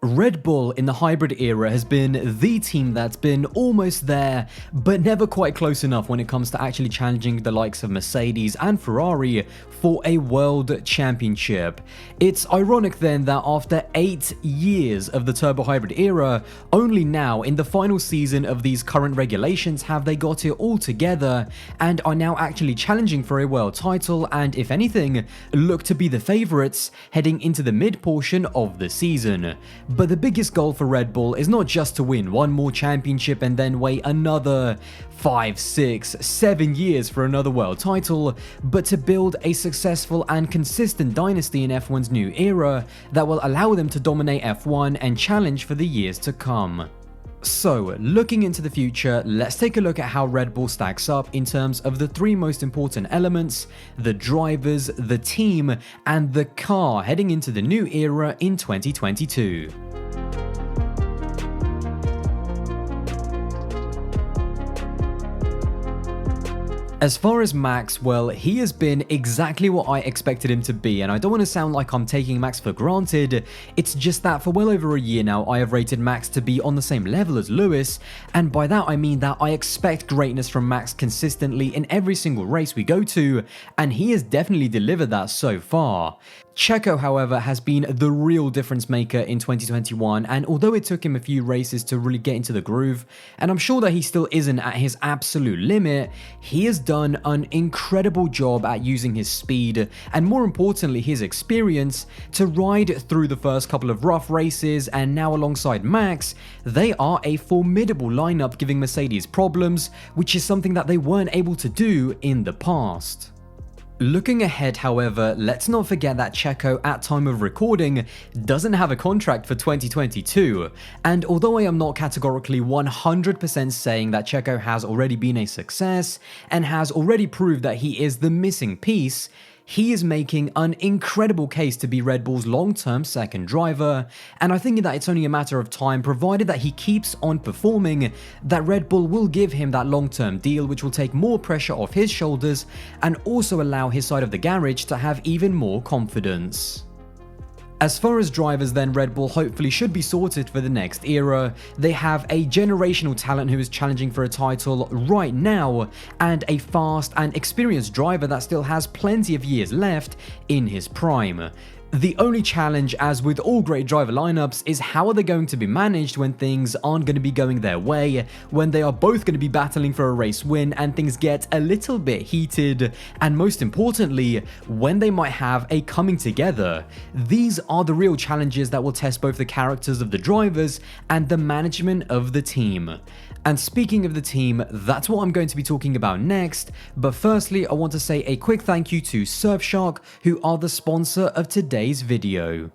Red Bull in the hybrid era has been the team that's been almost there, but never quite close enough when it comes to actually challenging the likes of Mercedes and Ferrari for a world championship. It's ironic then that after 8 years of the turbo hybrid era, only now in the final season of these current regulations have they got it all together and are now actually challenging for a world title and, if anything, look to be the favourites heading into the mid portion of the season. But the biggest goal for Red Bull is not just to win one more championship and then wait another 5, 6, 7 years for another world title, but to build a successful and consistent dynasty in F1's new era that will allow them to dominate F1 and challenge for the years to come. So, looking into the future, let's take a look at how Red Bull stacks up in terms of the 3 most important elements: the drivers, the team, and the car heading into the new era in 2022. As far as Max, well, he has been exactly what I expected him to be, and I don't want to sound like I'm taking Max for granted. It's just that for well over a year now, I have rated Max to be on the same level as Lewis, and by that I mean that I expect greatness from Max consistently in every single race we go to, and he has definitely delivered that so far. Checo, however, has been the real difference maker in 2021, and although it took him a few races to really get into the groove, and I'm sure that he still isn't at his absolute limit, he has done an incredible job at using his speed, and more importantly his experience, to ride through the first couple of rough races, and now alongside Max, they are a formidable lineup giving Mercedes problems, which is something that they weren't able to do in the past. Looking ahead, however, let's not forget that Checo, at time of recording, doesn't have a contract for 2022, and although I am not categorically 100% saying that Checo has already been a success and has already proved that he is the missing piece, he is making an incredible case to be Red Bull's long-term second driver, and I think that it's only a matter of time, provided that he keeps on performing, that Red Bull will give him that long-term deal which will take more pressure off his shoulders and also allow his side of the garage to have even more confidence. As far as drivers then, Red Bull hopefully should be sorted for the next era. They have a generational talent who is challenging for a title right now, and a fast and experienced driver that still has plenty of years left in his prime. The only challenge, as with all great driver lineups, is how are they going to be managed when things aren't going to be going their way, when they are both going to be battling for a race win and things get a little bit heated, and most importantly, when they might have a coming together. These are the real challenges that will test both the characters of the drivers and the management of the team. And speaking of the team, that's what I'm going to be talking about next, but firstly I want to say a quick thank you to Surfshark, who are the sponsor of today's video.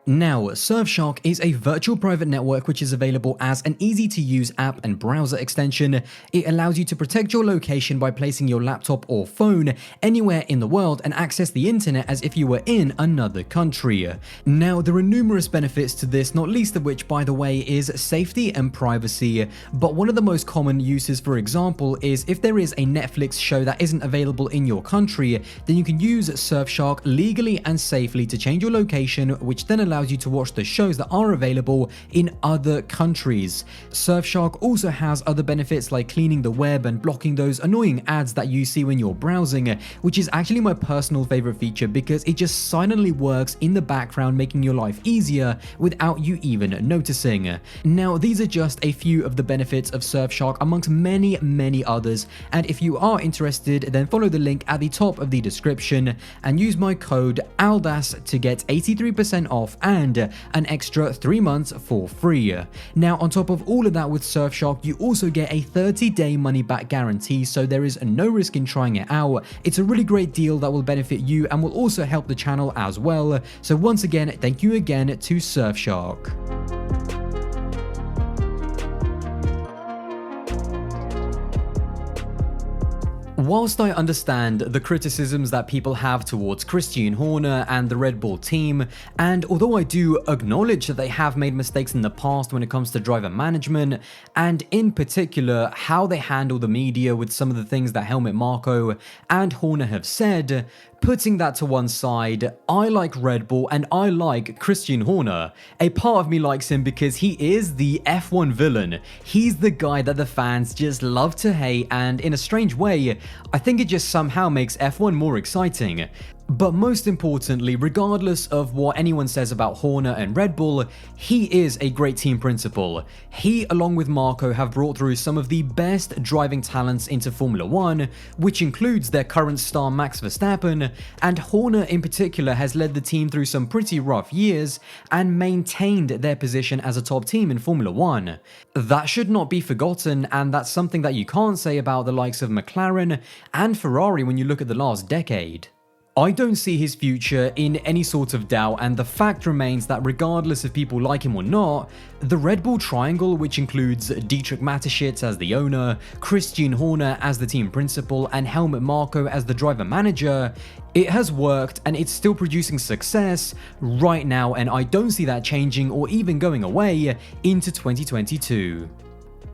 Now, Surfshark is a virtual private network which is available as an easy-to-use app and browser extension. It allows you to protect your location by placing your laptop or phone anywhere in the world and access the internet as if you were in another country. Now, there are numerous benefits to this, not least of which, by the way, is safety and privacy. But one of the most common uses, for example, is if there is a Netflix show that isn't available in your country, then you can use Surfshark legally and safely to change your location, which then allows you to watch the shows that are available in other countries. Surfshark also has other benefits like cleaning the web and blocking those annoying ads that you see when you're browsing, which is actually my personal favorite feature because it just silently works in the background, making your life easier without you even noticing. Now, these are just a few of the benefits of Surfshark amongst many others, and if you are interested, then follow the link at the top of the description and use my code Aldas to get 83% off and an extra 3 months for free. Now, on top of all of that, with Surfshark, you also get a 30-day money-back guarantee, so there is no risk in trying it out. It's a really great deal that will benefit you and will also help the channel as well. So once again, thank you again to Surfshark. Whilst I understand the criticisms that people have towards Christian Horner and the Red Bull team, and although I do acknowledge that they have made mistakes in the past when it comes to driver management, and in particular how they handle the media with some of the things that Helmut Marko and Horner have said, putting that to one side, I like Red Bull and I like Christian Horner. A part of me likes him because he is the F1 villain. He's the guy that the fans just love to hate, and in a strange way, I think it just somehow makes F1 more exciting. But most importantly, regardless of what anyone says about Horner and Red Bull, he is a great team principal. He, along with Marko, have brought through some of the best driving talents into Formula 1, which includes their current star Max Verstappen, and Horner in particular has led the team through some pretty rough years and maintained their position as a top team in Formula 1. That should not be forgotten, and that's something that you can't say about the likes of McLaren and Ferrari when you look at the last decade. I don't see his future in any sort of doubt, and the fact remains that regardless if people like him or not, the Red Bull triangle, which includes Dietrich Mateschitz as the owner, Christian Horner as the team principal, and Helmut Marko as the driver manager, it has worked and it's still producing success right now, and I don't see that changing or even going away into 2022.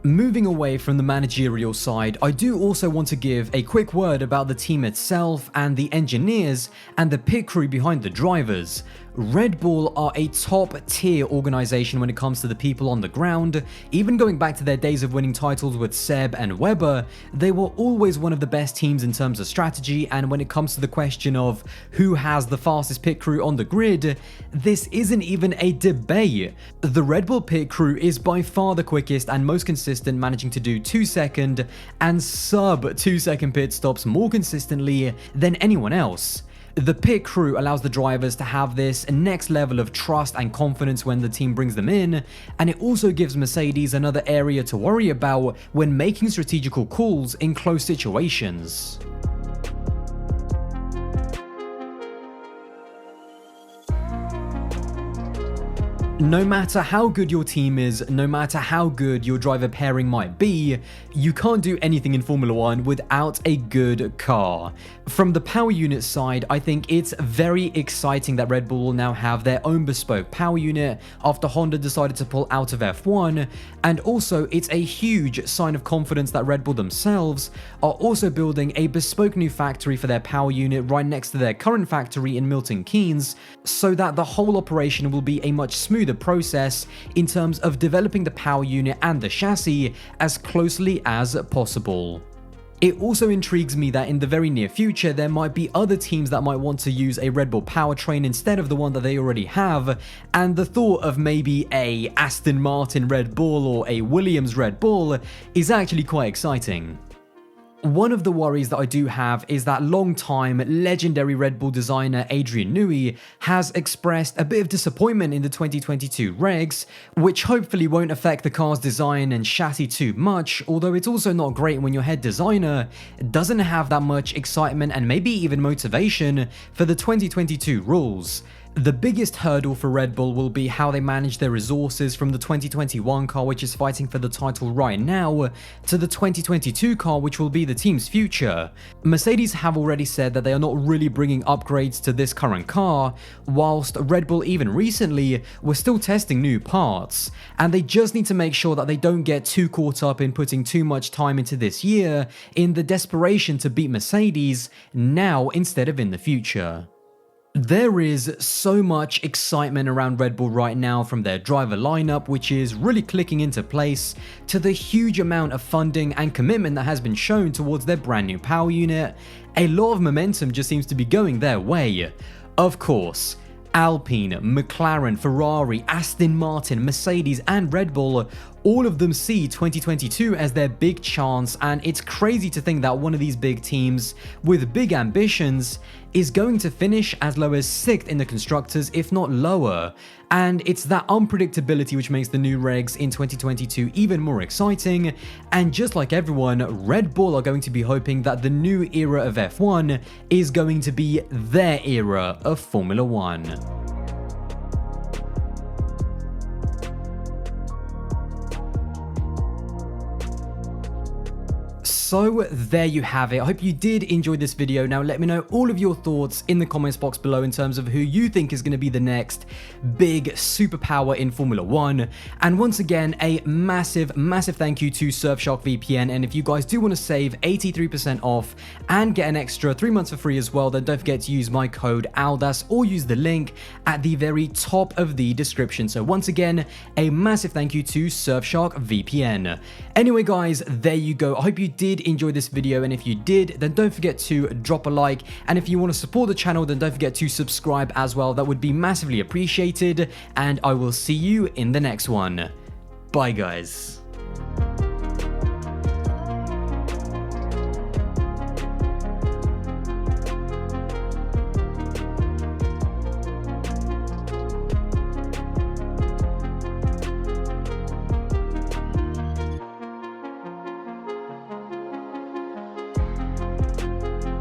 Moving away from the managerial side, I do also want to give a quick word about the team itself and the engineers and the pit crew behind the drivers. Red Bull are a top-tier organization when it comes to the people on the ground. Even going back to their days of winning titles with Seb and Webber, they were always one of the best teams in terms of strategy, and when it comes to the question of who has the fastest pit crew on the grid, this isn't even a debate. The Red Bull pit crew is by far the quickest and most consistent, managing to do 2-second and sub 2-second pit stops more consistently than anyone else. The pit crew allows the drivers to have this next level of trust and confidence when the team brings them in, and it also gives Mercedes another area to worry about when making strategical calls in close situations. No matter how good your team is, no matter how good your driver pairing might be, you can't do anything in Formula 1 without a good car. From the power unit side, I think it's very exciting that Red Bull will now have their own bespoke power unit after Honda decided to pull out of F1, and also it's a huge sign of confidence that Red Bull themselves are also building a bespoke new factory for their power unit right next to their current factory in Milton Keynes, so that the whole operation will be a much smoother process in terms of developing the power unit and the chassis as closely as possible. It also intrigues me that in the very near future there might be other teams that might want to use a Red Bull powertrain instead of the one that they already have, and the thought of maybe a Aston Martin Red Bull or a Williams Red Bull is actually quite exciting. One of the worries that I do have is that long-time legendary Red Bull designer Adrian Newey has expressed a bit of disappointment in the 2022 regs, which hopefully won't affect the car's design and chassis too much, although it's also not great when your head designer doesn't have that much excitement and maybe even motivation for the 2022 rules. The biggest hurdle for Red Bull will be how they manage their resources from the 2021 car, which is fighting for the title right now, to the 2022 car, which will be the team's future. Mercedes have already said that they are not really bringing upgrades to this current car, whilst Red Bull even recently were still testing new parts, and they just need to make sure that they don't get too caught up in putting too much time into this year in the desperation to beat Mercedes now instead of in the future. There is so much excitement around Red Bull right now, from their driver lineup, which is really clicking into place, to the huge amount of funding and commitment that has been shown towards their brand new power unit. A lot of momentum just seems to be going their way. Of course, Alpine, McLaren, Ferrari, Aston Martin, Mercedes and Red Bull, all of them see 2022 as their big chance, and it's crazy to think that one of these big teams with big ambitions is going to finish as low as 6th in the constructors, if not lower. And it's that unpredictability which makes the new regs in 2022 even more exciting, and just like everyone, Red Bull are going to be hoping that the new era of F1 is going to be their era of Formula 1. So there you have it. I hope you did enjoy this video. Now let me know all of your thoughts in the comments box below in terms of who you think is going to be the next big superpower in Formula 1. And once again, a massive thank you to Surfshark VPN. And if you guys do want to save 83% off and get an extra 3 months for free as well, then don't forget to use my code Aldas or use the link at the very top of the description. So once again, a massive thank you to Surfshark VPN. Anyway guys, there you go. I hope you did enjoy this video, and if you did, then don't forget to drop a like, and if you want to support the channel, then don't forget to subscribe as well. That would be massively appreciated, and I will see you in the next one. Bye guys.